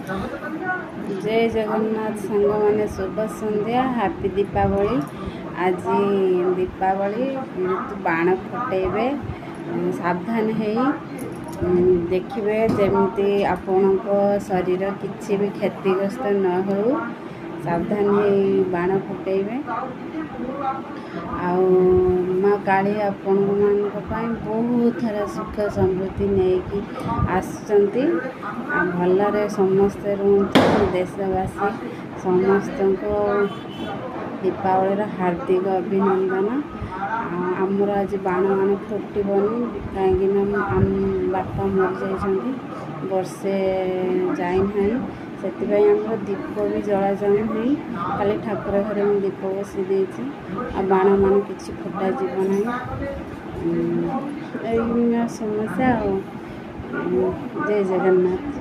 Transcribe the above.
जय जगन्नाथ सांग मैंने शुभ संध्या हैप्पी दीपावली। आज दीपावली बाण फटेबे सावधान है देखिए जमी आपण शरीर किसी भी क्षतिग्रस्त न हो सावधान है बाण फटेबे। माँ काली आपण बहुत थर सुख समृद्धि नहीं आसुँच भलरे समस्ते रुहतु देशवासी समस्त को दीपावली हार्दिक अभिनंदन। आमर आज बाण बाण फुटबनी कहीं बापा मरी जा वर्षे जाए से दीप भी जला जाऊना खाली ठाकुर घरे मैं दीप बसी देती बाण बाण किसी फुटा जीवना समस्या। जय जगन्नाथ।